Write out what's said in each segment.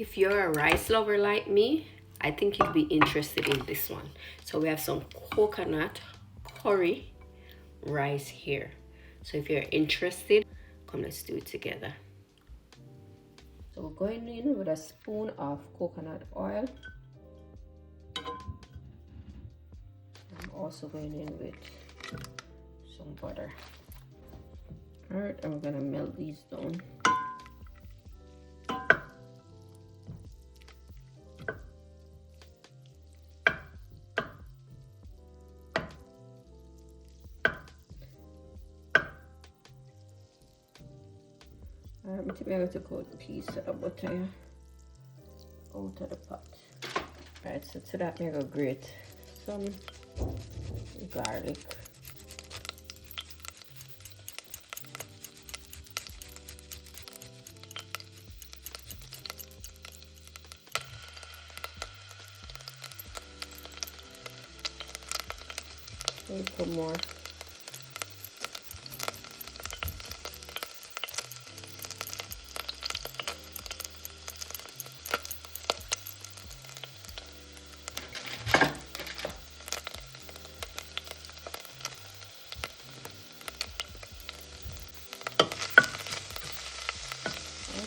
If you're a rice lover like me, I think you'd be interested in this one. So we have some coconut curry rice here. So if you're interested, come, let's do it together. So we're going in with a spoon of coconut oil. I'm also going in with some butter. All right, and we're gonna melt these down. I'm going to take out a piece of butter out of the pot. Alright, so to that I'm going to grate some garlic. A little more.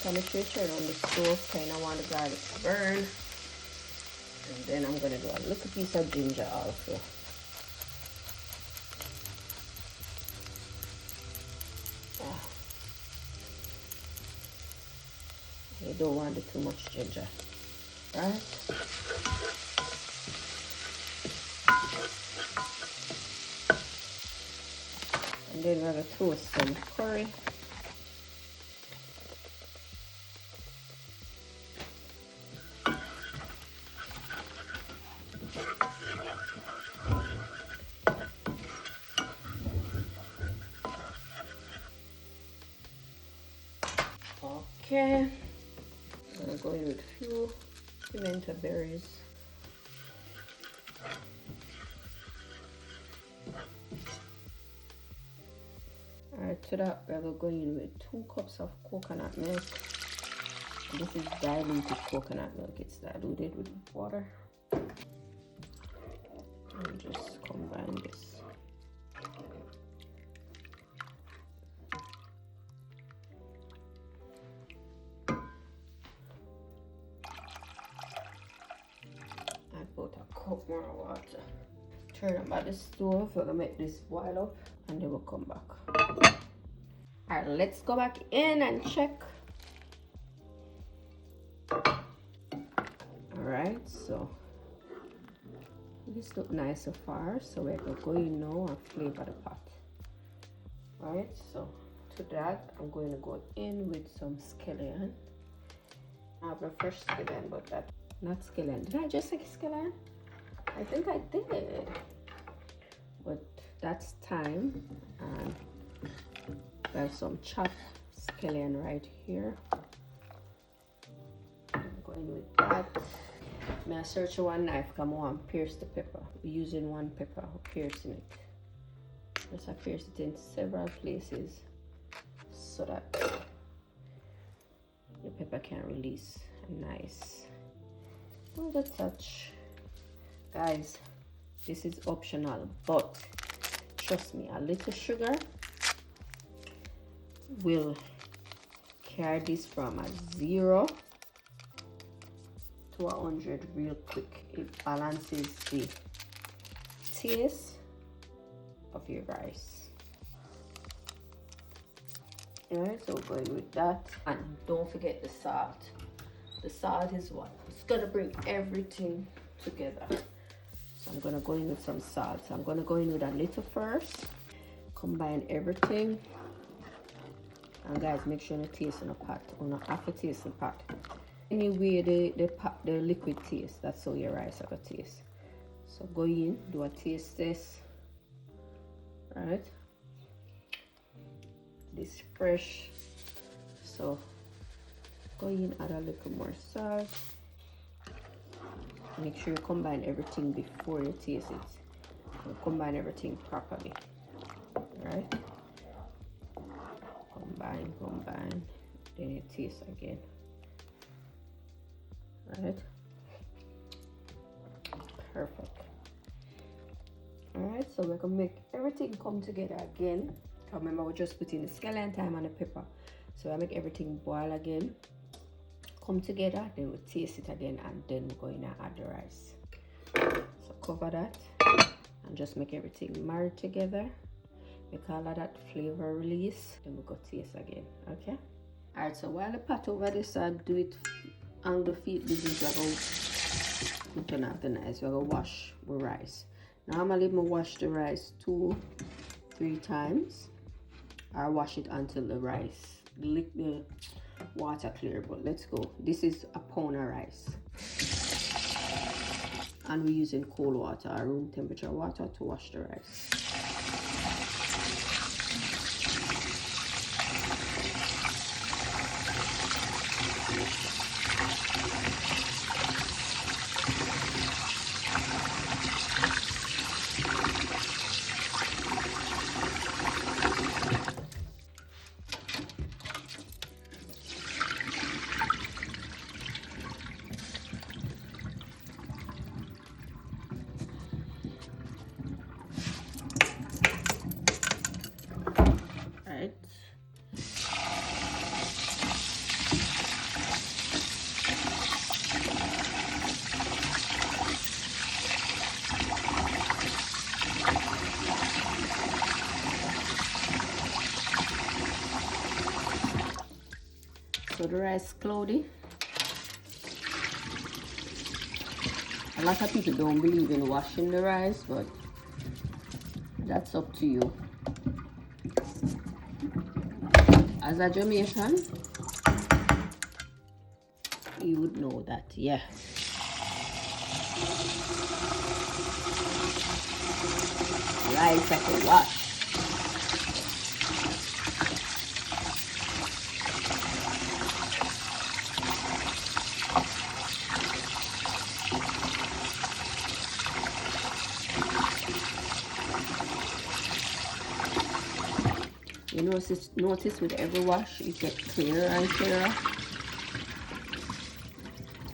I'm going to turn on the stove, kind of want the garlic to burn. And then I'm going to do a little piece of ginger also. You don't want it too much ginger, right? And then we're going to toast some curry. Okay, I'm going with a few pimento berries. Alright, to that we're going in with 2 cups of coconut milk. This is diluted coconut milk, it's diluted with water. And just combine this. About a cup more water. Turn up at the stove. We're gonna make this boil up and then we'll come back. Alright, let's go back in and check. Alright, so this looks nice so far. So we're gonna go in now and flavor the pot. Alright, so to that I'm going to go in with some scallion. I have a fresh scallion, but that not scallion. Did I just say scallion? I think I did. But that's thyme, and there's some chopped scallion right here. I'm going with that. May I search one knife? Come on, pierce the pepper. We're using one pepper, piercing it. Just I pierce it in several places so that the pepper can release a nice little touch. Guys, this is optional, but trust me, a little sugar will carry this from a 0 to 100 real quick. It balances the taste of your rice. Alright, so we're going with that, and don't forget the salt. The salt is what? It's gonna bring everything together. So I'm gonna go in with some salt. So I'm gonna go in with a little first, combine everything. And guys, make sure you taste in a pot, or not have to taste in the pot. Anyway, the liquid taste, that's how your rice are gonna taste. So go in, do a taste test. Right? This fresh. So go in, add a little more salt. Make sure you combine everything before you taste it. So combine everything properly. Right? Combine, then you taste again. Right, perfect. All right, so we're gonna make everything come together again. Remember, we're just putting the scallion, thyme, and the pepper. So I make everything boil again, come together, then we'll taste it again, and then we're going to add the rice. So cover that and just make everything marry together. Make all of that flavor release, then we'll go taste again. Okay. All right, so while the pot over this, I do it on the feet. This is we're gonna turn off the nice. We're gonna wash the rice. Normally, I wash the rice 2-3 times. I wash it until the rice, the water clear. But let's go. This is a pound of rice, and we're using cold water, room temperature water, to wash the rice. Right. So the rice cloudy. A lot of people don't believe in washing the rice, but that's up to you. As a Jamaican, you would know that, yeah. Rice have to wash. You notice with every wash it gets clearer and clearer.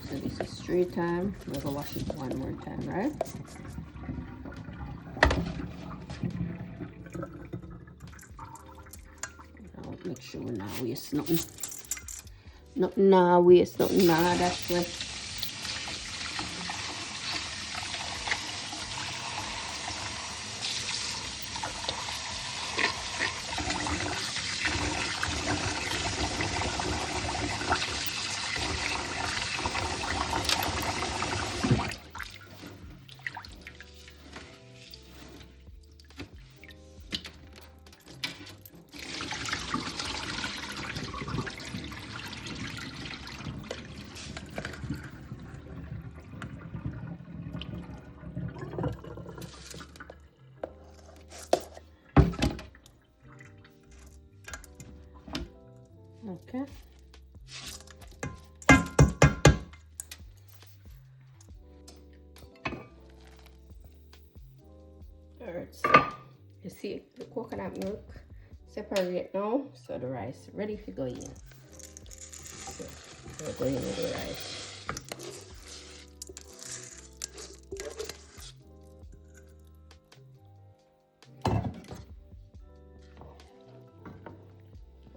So this is 3 times. We're gonna wash it 1 more time, right? Now make sure we're not waste nothing. Nothing nah waste nothing nah, that's what. Okay. Alright, so you see the coconut milk separate now, so the rice ready to go in. So we're going with the rice.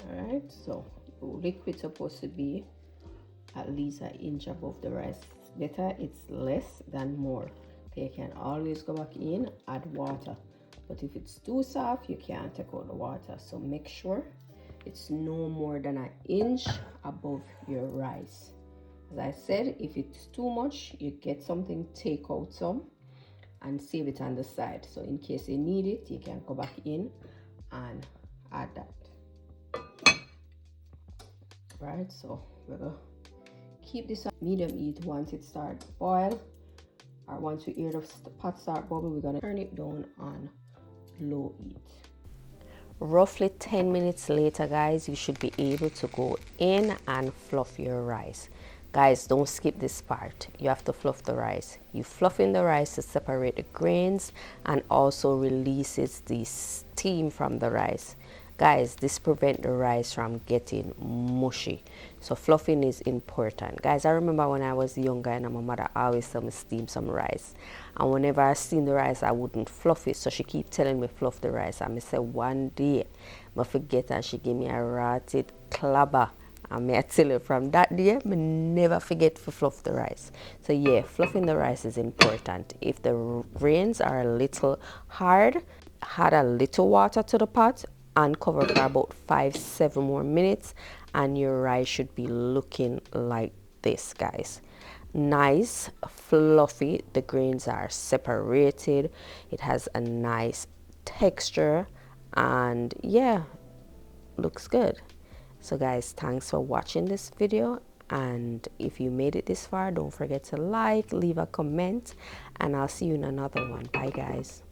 Alright, so the liquid supposed to be at least 1 inch above the rice. Better it's less than more. Okay, you can always go back in, add water. But if it's too soft, you can't take out the water. So make sure it's no more than 1 inch above your rice. As I said, if it's too much, you get something, take out some and save it on the side. So in case you need it, you can go back in and add that. Right, so we're gonna keep this on medium heat. Once it starts boil, or once we hear the pot start bubble, we're gonna turn it down on low heat. Roughly 10 minutes later, guys, you should be able to go in and fluff your rice. Guys, don't skip this part. You have to fluff the rice. You fluff in the rice to separate the grains and also releases the steam from the rice. Guys, this prevents the rice from getting mushy. So fluffing is important. Guys, I remember when I was younger and my mother always told me steam some rice. And whenever I steam the rice, I wouldn't fluff it. So she keep telling me fluff the rice. And I said one day, I forget, and she gave me a rotted clabber. And I tell you, from that day, I never forget to fluff the rice. So yeah, fluffing the rice is important. If the grains are a little hard, add a little water to the pot and cover for about 5-7 more minutes, and your rice should be looking like this, guys. Nice, fluffy. The grains are separated. It has a nice texture, and yeah, looks good. So guys, thanks for watching this video, and if you made it this far, don't forget to like, leave a comment, and I'll see you in another one. Bye guys.